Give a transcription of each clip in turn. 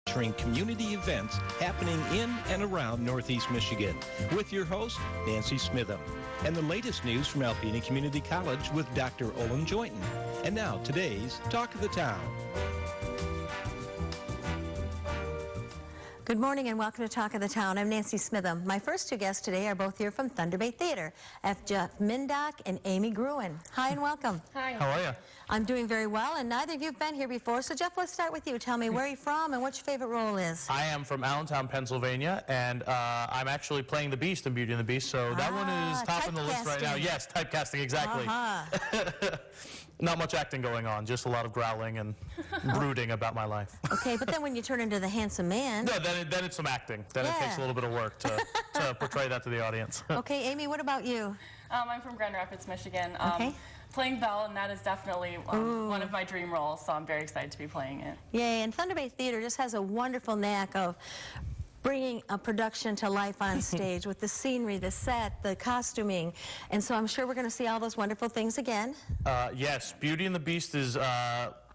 featuring community events happening in and around Northeast Michigan. With your host, Nancy Smithem. And the latest news from Alpena Community College with Dr. Olin Joynton. And now, today's Talk of the Town. Good morning and welcome to Talk of the Town. I'm Nancy Smithem. My first two guests today are both here from Thunder Bay Theater, F. Jeff Mindock and Amy Groen. Hi and welcome. Hi. How are you? I'm doing very well, and neither of you have been here before. So Jeff, let's start with you. Tell me where you're from and what your favorite role is. I am from Allentown, Pennsylvania, and I'm actually playing the Beast in Beauty and the Beast, so that one is top of the list right now. Yes, typecasting, exactly. Not much acting going on, just a lot of growling and brooding about my life. Okay, but then when you turn into the handsome man... No, then it's some acting. Then it takes a little bit of work to portray that to the audience. Okay, Amy, what about you? I'm from Grand Rapids, Michigan. Okay. Playing Belle, and that is definitely one of my dream roles, so I'm very excited to be playing it. Yay, and Thunder Bay Theater just has a wonderful knack of bringing a production to life on stage with the scenery, the set, the costuming, and so I'm sure we're going to see all those wonderful things again. Yes, Beauty and the Beast is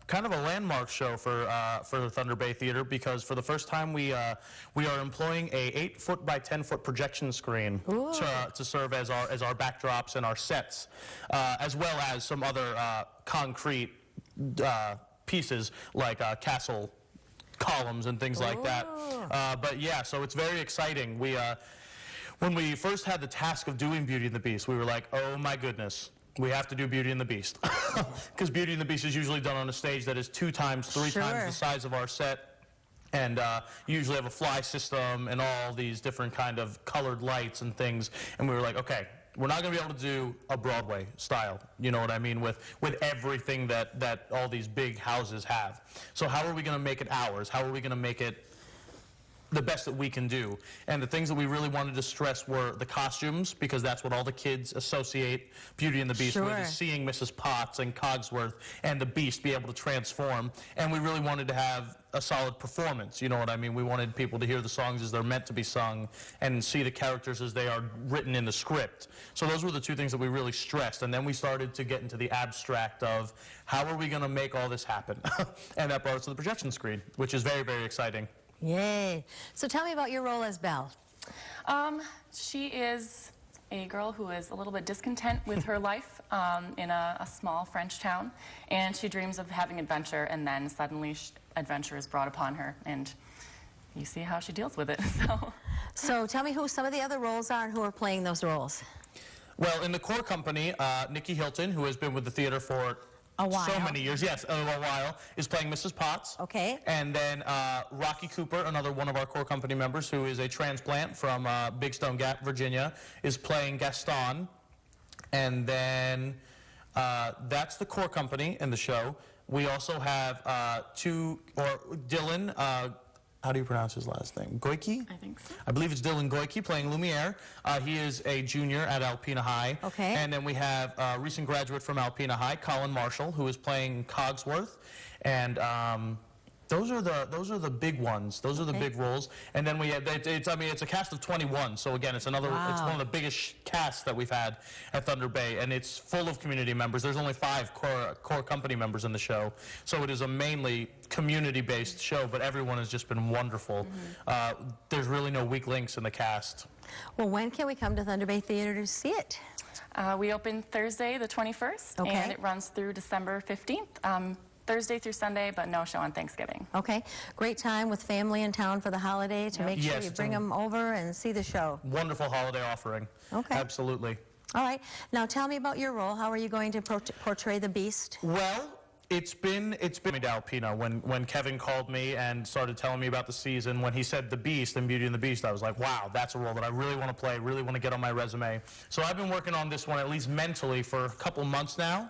kind of a landmark show for the Thunder Bay Theater, because for the first time we are employing a 8-foot by 10-foot projection screen to serve as our backdrops and our sets, as well as some other concrete pieces like castle columns and things like that. But yeah, so it's very exciting. When we first had the task of doing Beauty and the Beast, we were like, oh my goodness, we have to do Beauty and the Beast. Because Beauty and the Beast is usually done on a stage that is 2 times, 3 times the size of our set. And usually have a fly system and all these different kind of colored lights and things. And we were like, okay, we're not going to be able to do a Broadway style, you know what I mean, with everything that all these big houses have. So how are we going to make it ours? How are we going to make it the best that we can do? And the things that we really wanted to stress were the costumes, because that's what all the kids associate Beauty and the Beast with, is seeing Mrs. Potts and Cogsworth and the Beast be able to transform. And we really wanted to have a solid performance, you know what I mean? We wanted people to hear the songs as they're meant to be sung and see the characters as they are written in the script. So those were the 2 things that we really stressed. And then we started to get into the abstract of how are we going to make all this happen? And that brought us to the projection screen, which is very, very exciting. Yay. So tell me about your role as Belle. She is a girl who is a little bit discontent with her life in a small French town, and she dreams of having adventure, and then suddenly adventure is brought upon her, and you see how she deals with it. So tell me who some of the other roles are and who are playing those roles. Well, in the core company, Nikki Hilton, who has been with the theater for so many years, yes, a while, is playing Mrs. Potts. Okay. And then Rocky Cooper, another one of our core company members, who is a transplant from Big Stone Gap, Virginia, is playing Gaston. And then that's the core company in the show. We also have Dylan, how do you pronounce his last name? Goyke? I think so. I believe it's Dylan Goyke playing Lumiere. He is a junior at Alpena High. Okay. And then we have a recent graduate from Alpena High, Colin Marshall, who is playing Cogsworth. And those are the big ones. Those are the big roles. And then we have, it's a cast of 21. So again, it's another, it's one of the biggest casts that we've had at Thunder Bay, and it's full of community members. There's only 5 core company members in the show. So it is a mainly community-based show, but everyone has just been wonderful. There's really no weak links in the cast. Well, when can we come to Thunder Bay Theater to see it? We open Thursday the 21st, and it runs through December 15th. Thursday through Sunday, but no show on Thanksgiving. Okay. Great time with family in town for the holiday to make sure you bring them over and see the show. Wonderful holiday offering. Okay. Absolutely. All right. Now tell me about your role. How are you going to portray the Beast? Well, it's been me to Alpena. When Kevin called me and started telling me about the season, when he said the Beast and Beauty and the Beast, I was like, wow, that's a role that I really want to play, really want to get on my resume. So I've been working on this one, at least mentally, for a couple months now.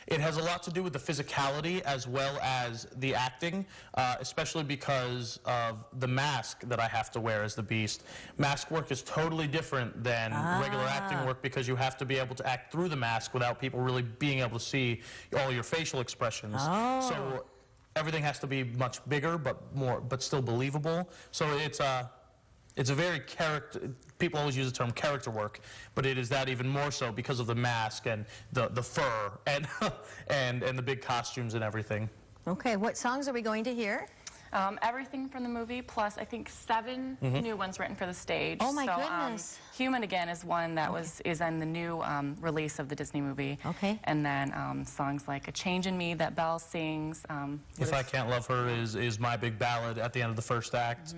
It has a lot to do with the physicality as well as the acting, especially because of the mask that I have to wear as the Beast. Mask work is totally different than regular acting work, because you have to be able to act through the mask without people really being able to see all your facial expressions. So everything has to be much bigger, but still believable. So it's a very people always use the term character work, but it is that even more so because of the mask and the fur and and the big costumes and everything. Okay, what songs are we going to hear? Everything from the movie, plus I think 7 new ones written for the stage. Oh, my so, goodness. Human Again is one that is in the new release of the Disney movie. Okay. And then songs like A Change in Me that Belle sings. If I Can't Love Her is my big ballad at the end of the first act.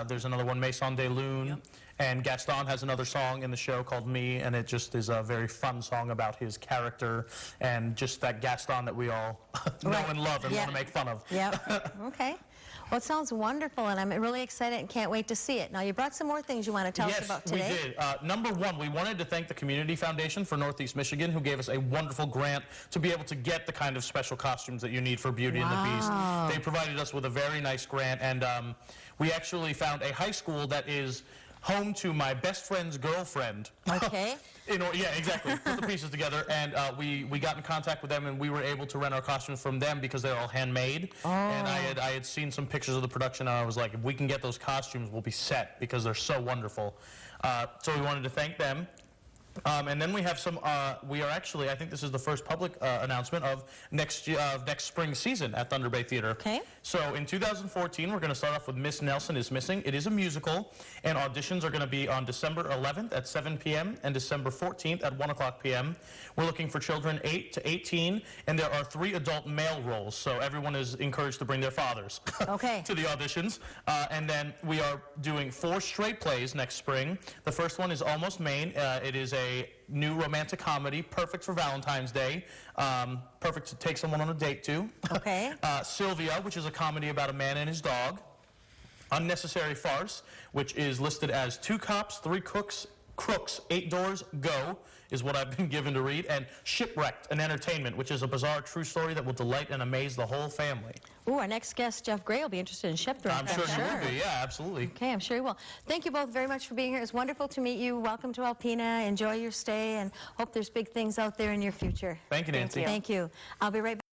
There's another one, Maison de Lune. Yep. And Gaston has another song in the show called Me, and it just is a very fun song about his character and just that Gaston that we all know and love and want to make fun of. Yep. Okay. Well, it sounds wonderful, and I'm really excited and can't wait to see it. Now, you brought some more things you want to tell us about today. Yes, we did. Number one, we wanted to thank the Community Foundation for Northeast Michigan, who gave us a wonderful grant to be able to get the kind of special costumes that you need for Beauty and the Beast. They provided us with a very nice grant, and we actually found a high school that is home to my best friend's girlfriend. Okay. Yeah, exactly. Put the pieces together, and we got in contact with them, and we were able to rent our costumes from them because they're all handmade. And I had seen some pictures of the production, and I was like, if we can get those costumes, we'll be set because they're so wonderful. So we wanted to thank them. And then we have some, we are actually, I think this is the first public announcement of next spring season at Thunder Bay Theater. Okay. So in 2014, we're going to start off with Miss Nelson is Missing. It is a musical, and auditions are going to be on December 11th at 7 p.m. and December 14th at 1 o'clock p.m. We're looking for children 8 to 18, and there are 3 adult male roles, so everyone is encouraged to bring their fathers to the auditions. And then we are doing 4 straight plays next spring. The first one is Almost Maine. It is a new romantic comedy, perfect for Valentine's Day, perfect to take someone on a date to. Okay. Sylvia, which is a comedy about a man and his dog. Unnecessary Farce, which is listed as 2 cops, 3 crooks, 8 doors, go, is what I've been given to read. And Shipwrecked, an entertainment, which is a bizarre true story that will delight and amaze the whole family. Ooh, our next guest, Jeff Gray, will be interested in Shipwrecked. I'm sure he will be, yeah, absolutely. Okay, I'm sure he will. Thank you both very much for being here. It's wonderful to meet you. Welcome to Alpena. Enjoy your stay, and hope there's big things out there in your future. Thank you, Nancy. Thank you. I'll be right back.